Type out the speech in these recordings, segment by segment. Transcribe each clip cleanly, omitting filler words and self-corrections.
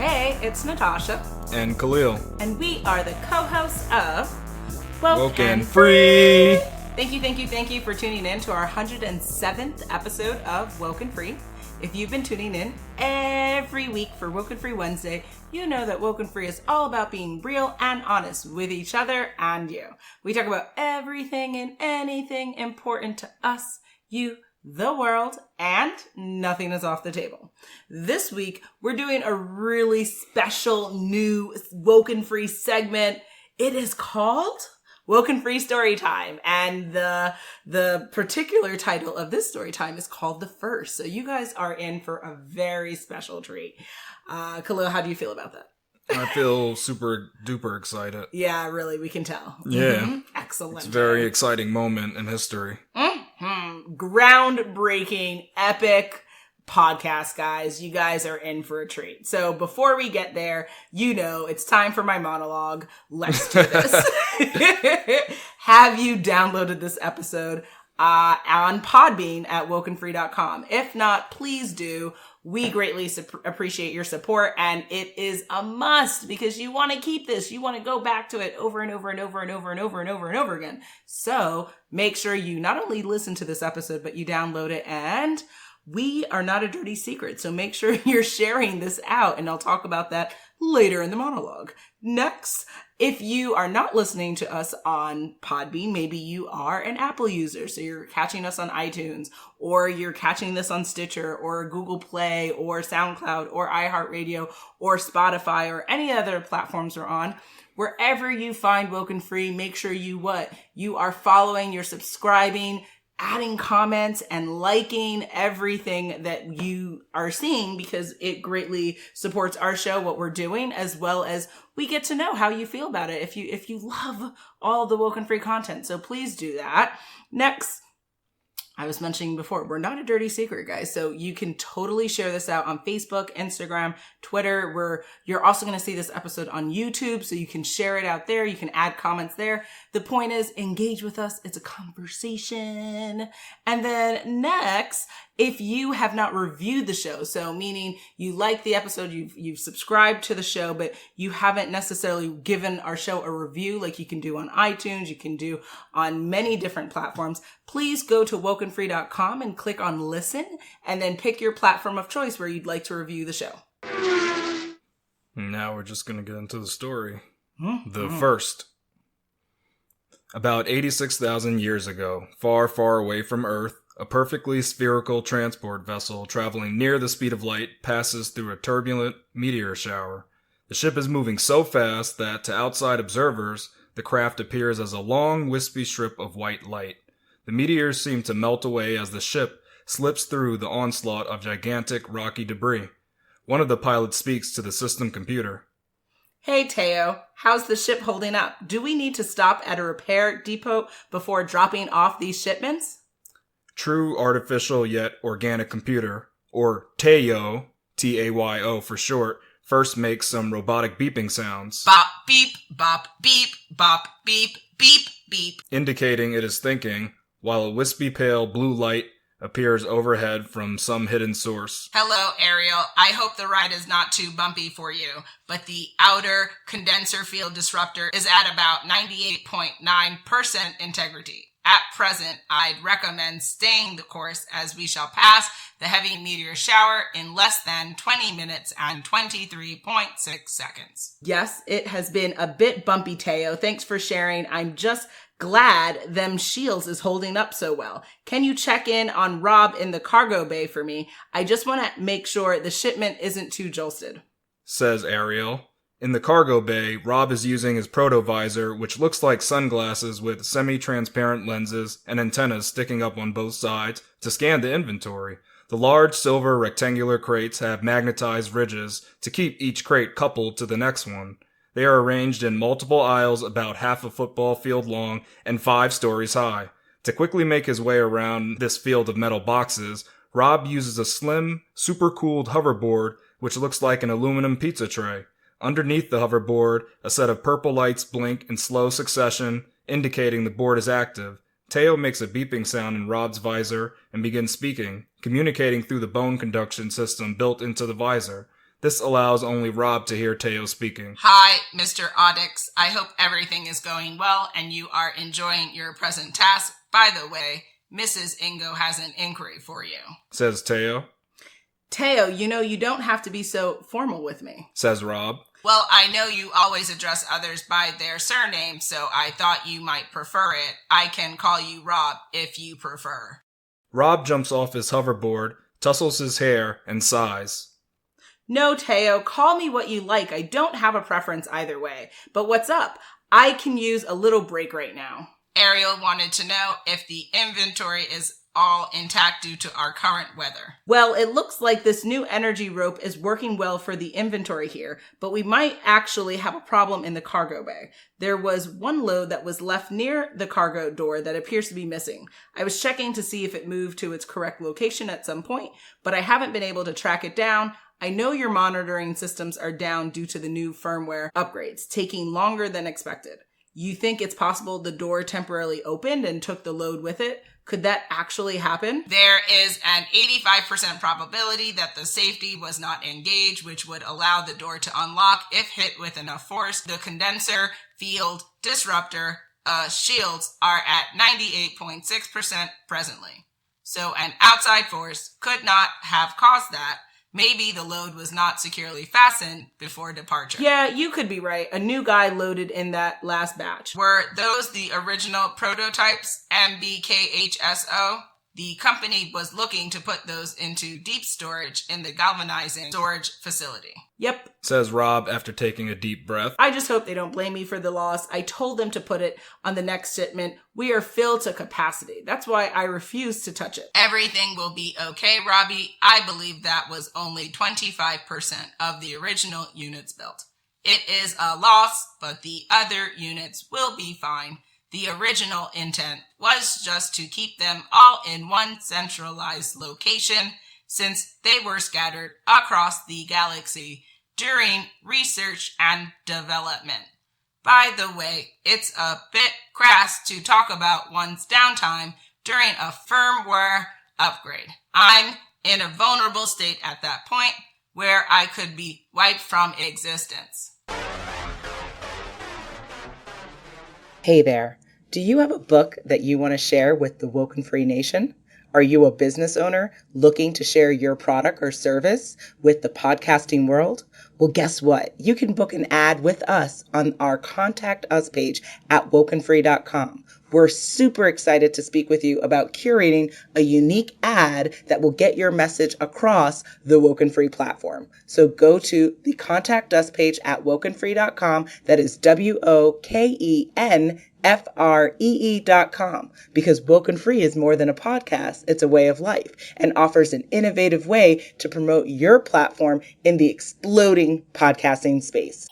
Hey, it's Natasha. And Khalil. And we are the co-hosts of WokeNFree. Thank you for tuning in to our 107th episode of WokeNFree. If you've been tuning in every week for WokeNFree Wednesday, you know that WokeNFree is all about being real and honest with each other and you. We talk about everything and anything important to us, you, the world, and nothing is off the table. This week, we're doing a really special new WokeNFree segment. It is called WokeNFree Storytime, and the particular title of this story time is called The First. So you guys are in for a very special treat. Khalil, how do you feel about that? I feel super duper excited. Yeah, really, we can tell. Yeah. Mm-hmm. Excellent. It's a very exciting moment in history. Mm-hmm. Groundbreaking, epic podcast, guys. You guys are in for a treat. So before we get there, you know, it's time for my monologue. Let's do this. Have you downloaded this episode on Podbean at WokeNFree.com? If not, please do. We greatly appreciate your support, and it is a must because you want to keep this. You want to go back to it over and over and over and over and over and over and over again. So make sure you not only listen to this episode, but you download it, and we are not a dirty secret. So make sure you're sharing this out, and I'll talk about that later in the monologue. Next, if you are not listening to us on Podbean, maybe you are an Apple user, so you're catching us on iTunes, or you're catching this on Stitcher, or Google Play, or SoundCloud, or iHeartRadio, or Spotify, or any other platforms we're on. Wherever you find WokeNFree, make sure you are following, you're subscribing, adding comments and liking everything that you are seeing, because it greatly supports our show, what we're doing, as well as we get to know how you feel about it if you love all the WokeNFree content. So please do that. Next, I was mentioning before, we're not a dirty secret, guys. So you can totally share this out on Facebook, Instagram, Twitter, you're also going to see this episode on YouTube. So you can share it out there. You can add comments there. The point is, engage with us. It's a conversation. And then next, if you have not reviewed the show, so meaning you like the episode, you've subscribed to the show, but you haven't necessarily given our show a review like you can do on iTunes, you can do on many different platforms, please go to WokeNFree.com and click on listen, and then pick your platform of choice where you'd like to review the show. Now we're just going to get into the story. The First. About 86,000 years ago, far, far away from Earth, a perfectly spherical transport vessel traveling near the speed of light passes through a turbulent meteor shower. The ship is moving so fast that, to outside observers, the craft appears as a long, wispy strip of white light. The meteors seem to melt away as the ship slips through the onslaught of gigantic rocky debris. One of the pilots speaks to the system computer. Hey, Teo, how's the ship holding up? Do we need to stop at a repair depot before dropping off these shipments? True artificial yet organic computer, or Teo, T-A-Y-O for short, first makes some robotic beeping sounds. Bop, beep, bop, beep, bop, beep, beep, beep. Indicating it is thinking, while a wispy pale blue light appears overhead from some hidden source. Hello, Ariel. I hope the ride is not too bumpy for you, but the outer condenser field disruptor is at about 98.9% integrity. At present, I'd recommend staying the course as we shall pass the heavy meteor shower in less than 20 minutes and 23.6 seconds. Yes, it has been a bit bumpy, Teo. Thanks for sharing. I'm just glad them shields is holding up so well. Can you check in on Rob in the cargo bay for me? I just want to make sure the shipment isn't too jolted. Says Ariel. In the cargo bay, Rob is using his protovisor, which looks like sunglasses with semi-transparent lenses and antennas sticking up on both sides, to scan the inventory. The large silver rectangular crates have magnetized ridges to keep each crate coupled to the next one. They are arranged in multiple aisles about half a football field long and 5 stories high. To quickly make his way around this field of metal boxes, Rob uses a slim, super-cooled hoverboard which looks like an aluminum pizza tray. Underneath the hoverboard, a set of purple lights blink in slow succession, indicating the board is active. Teo makes a beeping sound in Rob's visor and begins speaking, communicating through the bone conduction system built into the visor. This allows only Rob to hear Teo speaking. Hi, Mr. Audix. I hope everything is going well and you are enjoying your present task. By the way, Mrs. Ingo has an inquiry for you, says Teo. Teo, you don't have to be so formal with me, says Rob. Well, I know you always address others by their surname, so I thought you might prefer it. I can call you Rob if you prefer. Rob jumps off his hoverboard, tussles his hair, and sighs. No, Teo, call me what you like. I don't have a preference either way. But what's up? I can use a little break right now. Ariel wanted to know if the inventory is all intact due to our current weather. Well, it looks like this new energy rope is working well for the inventory here, but we might actually have a problem in the cargo bay. There was one load that was left near the cargo door that appears to be missing. I was checking to see if it moved to its correct location at some point, but I haven't been able to track it down. I know your monitoring systems are down due to the new firmware upgrades, taking longer than expected. You think it's possible the door temporarily opened and took the load with it? Could that actually happen? There is an 85% probability that the safety was not engaged, which would allow the door to unlock if hit with enough force. The condenser, field, disruptor, shields are at 98.6% presently. So an outside force could not have caused that. Maybe the load was not securely fastened before departure. Yeah, you could be right. A new guy loaded in that last batch. Were those the original prototypes, MBKHSO? The company was looking to put those into deep storage in the galvanizing storage facility. Yep, says Rob after taking a deep breath. I just hope they don't blame me for the loss. I told them to put it on the next shipment. We are filled to capacity. That's why I refuse to touch it. Everything will be okay, Robbie. I believe that was only 25% of the original units built. It is a loss, but the other units will be fine. The original intent was just to keep them all in one centralized location since they were scattered across the galaxy during research and development. By the way, it's a bit crass to talk about one's downtime during a firmware upgrade. I'm in a vulnerable state at that point where I could be wiped from existence. Hey there. Do you have a book that you want to share with the WokeNFree Nation? Are you a business owner looking to share your product or service with the podcasting world? Well, guess what? You can book an ad with us on our Contact Us page at WokeNFree.com. We're super excited to speak with you about curating a unique ad that will get your message across the WokeNFree platform. So go to the Contact Us page at WokeNFree.com. That is WokenFree.com, because WokeNFree is more than a podcast. It's a way of life and offers an innovative way to promote your platform in the exploding podcasting space.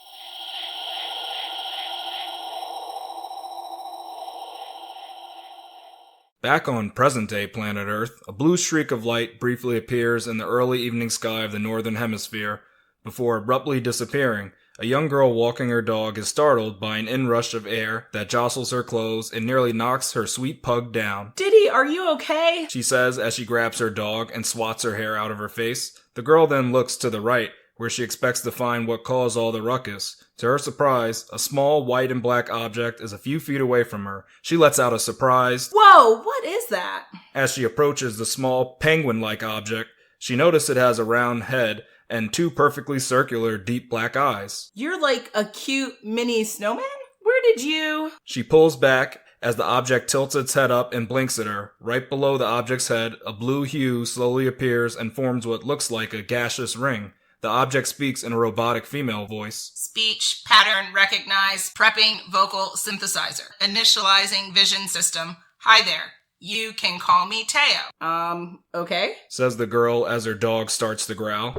Back on present-day planet Earth, a blue streak of light briefly appears in the early evening sky of the northern hemisphere, before abruptly disappearing. A young girl walking her dog is startled by an inrush of air that jostles her clothes and nearly knocks her sweet pug down. Diddy, are you okay? She says as she grabs her dog and swats her hair out of her face. The girl then looks to the right, where she expects to find what caused all the ruckus. To her surprise, a small white and black object is a few feet away from her. She lets out a surprised, "Whoa, what is that?" As she approaches the small penguin-like object, she notices it has a round head and two perfectly circular, deep black eyes. You're like a cute mini snowman? Where did you... She pulls back as the object tilts its head up and blinks at her. Right below the object's head, a blue hue slowly appears and forms what looks like a gaseous ring. The object speaks in a robotic female voice. Speech, pattern recognized, prepping vocal synthesizer, initializing vision system. Hi there. You can call me Teo. Okay? Says the girl as her dog starts to growl.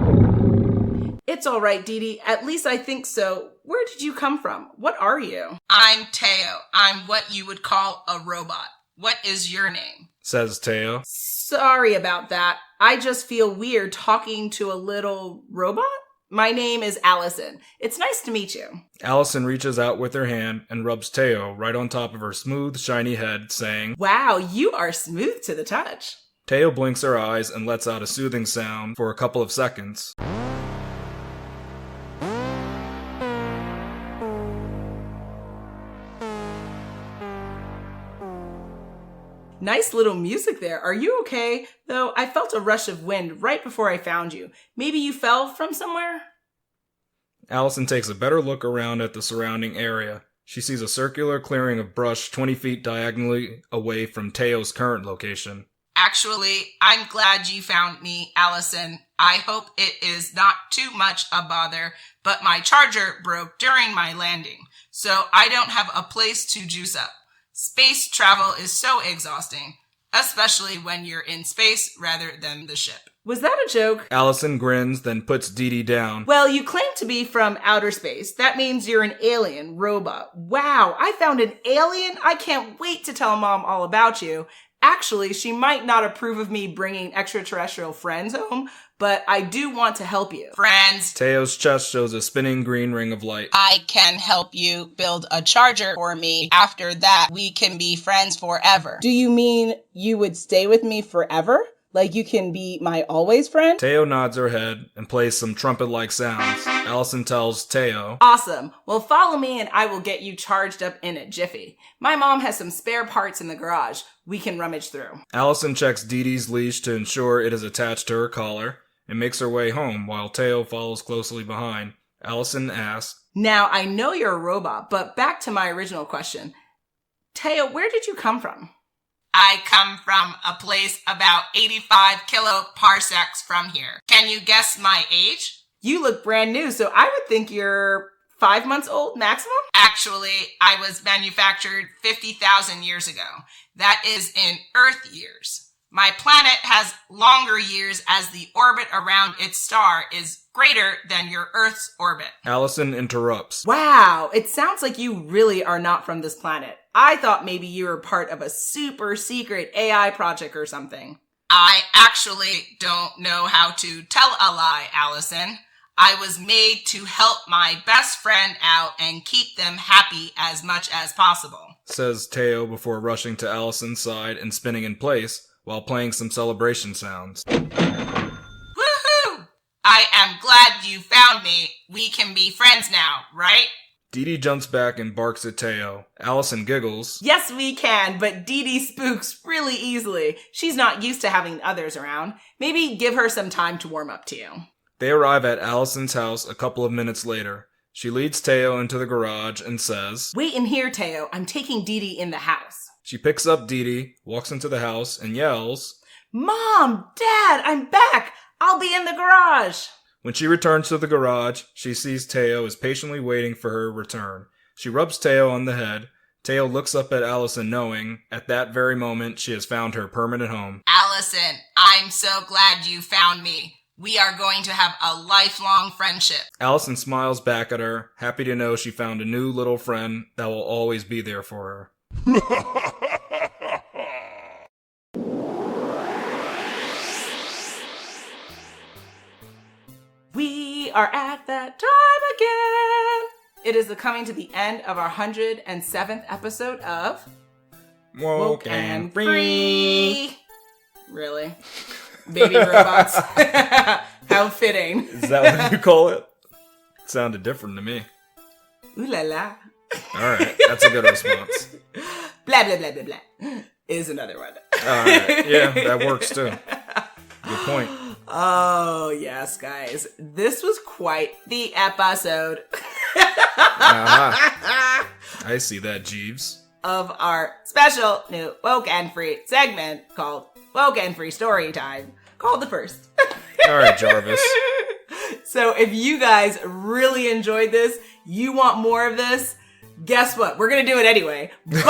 It's all right, Dee Dee. At least I think so. Where did you come from? What are you? I'm Teo. I'm what you would call a robot. What is your name? Says Teo. Sorry about that. I just feel weird talking to a little robot. My name is Allison. It's nice to meet you. Allison reaches out with her hand and rubs Teo right on top of her smooth, shiny head, saying, "Wow, you are smooth to the touch." Teo blinks her eyes and lets out a soothing sound for a couple of seconds. Nice little music there. Are you okay? Though I felt a rush of wind right before I found you. Maybe you fell from somewhere? Allison takes a better look around at the surrounding area. She sees a circular clearing of brush 20 feet diagonally away from Teo's current location. Actually, I'm glad you found me, Allison. I hope it is not too much a bother, but my charger broke during my landing, so I don't have a place to juice up. Space travel is so exhausting, especially when you're in space rather than the ship. Was that a joke? Allison grins, then puts Dee Dee down. Well, you claim to be from outer space. That means you're an alien robot. Wow, I found an alien? I can't wait to tell Mom all about you. Actually, she might not approve of me bringing extraterrestrial friends home, but I do want to help you. Friends. Teo's chest shows a spinning green ring of light. I can help you build a charger for me. After that, we can be friends forever. Do you mean you would stay with me forever? Like you can be my always friend? Teo nods her head and plays some trumpet-like sounds. Allison tells Teo, Awesome. Well, follow me and I will get you charged up in a jiffy. My mom has some spare parts in the garage. We can rummage through. Allison checks Dee Dee's leash to ensure it is attached to her collar and makes her way home while Teo follows closely behind. Allison asks, Now, I know you're a robot, but back to my original question. Teo, where did you come from? I come from a place about 85 kiloparsecs from here. Can you guess my age? You look brand new, so I would think you're 5 months old maximum? Actually, I was manufactured 50,000 years ago. That is in Earth years. My planet has longer years as the orbit around its star is greater than your Earth's orbit. Allison interrupts. Wow, it sounds like you really are not from this planet. I thought maybe you were part of a super secret AI project or something. I actually don't know how to tell a lie, Allison. I was made to help my best friend out and keep them happy as much as possible, says Teo before rushing to Allison's side and spinning in place while playing some celebration sounds. Woohoo! I am glad you found me. We can be friends now, right? Dee Dee jumps back and barks at Teo. Allison giggles. Yes, we can, but Dee Dee spooks really easily. She's not used to having others around. Maybe give her some time to warm up to you. They arrive at Allison's house a couple of minutes later. She leads Teo into the garage and says, Wait in here, Teo. I'm taking Dee Dee in the house. She picks up Dee Dee, walks into the house, and yells, Mom! Dad! I'm back! I'll be in the garage! When she returns to the garage, she sees Teo is patiently waiting for her return. She rubs Teo on the head. Teo looks up at Allison knowing, at that very moment, she has found her permanent home. Allison, I'm so glad you found me. We are going to have a lifelong friendship. Allison smiles back at her, happy to know she found a new little friend that will always be there for her. We are at that time again. It is coming to the end of our 107th episode of WokeNFree. Really? Baby robots. How fitting. Is that what you call it? It sounded different to me. Ooh la la. Alright, that's a good response. Blah, blah, blah, blah, blah. Is another one. Alright, yeah, that works too. Good point. Oh, yes, guys. This was quite the episode. I see that, Jeeves. Of our special new WokeNFree segment called WokeNFree Storytime. Called the first. Alright, Jarvis. So if you guys really enjoyed this, you want more of this, guess what? We're going to do it anyway. But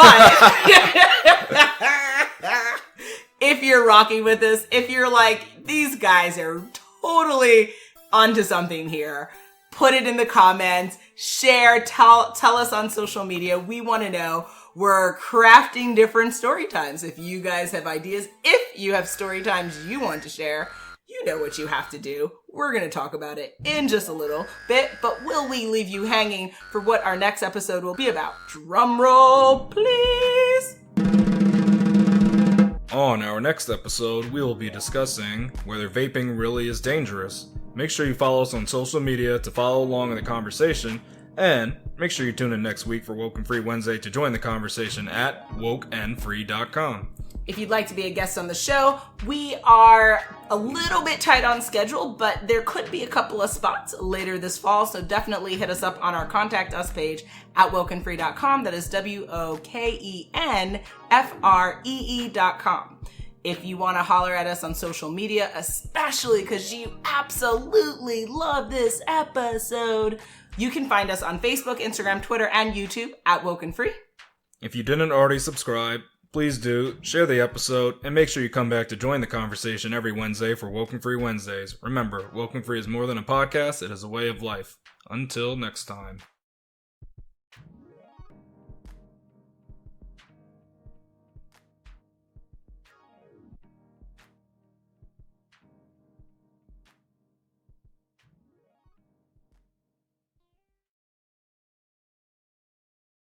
if you're rocking with us, if you're like, these guys are totally onto something here, put it in the comments, share, tell us on social media. We want to know. We're crafting different story times. If you guys have ideas, if you have story times you want to share, you know what you have to do. We're going to talk about it in just a little bit, but will we leave you hanging for what our next episode will be about? Drum roll, please. On our next episode, we will be discussing whether vaping really is dangerous. Make sure you follow us on social media to follow along in the conversation, and make sure you tune in next week for WokeNFree Wednesday to join the conversation at WokeNFree.com. If you'd like to be a guest on the show, we are a little bit tight on schedule, but there could be a couple of spots later this fall, so definitely hit us up on our Contact Us page at WokeNFree.com. That is WokeNFree.com. If you want to holler at us on social media, especially because you absolutely love this episode, you can find us on Facebook, Instagram, Twitter, and YouTube at WokeNFree. If you didn't already subscribe, please do, share the episode, and make sure you come back to join the conversation every Wednesday for WokeNFree Wednesdays. Remember, WokeNFree is more than a podcast, it is a way of life. Until next time.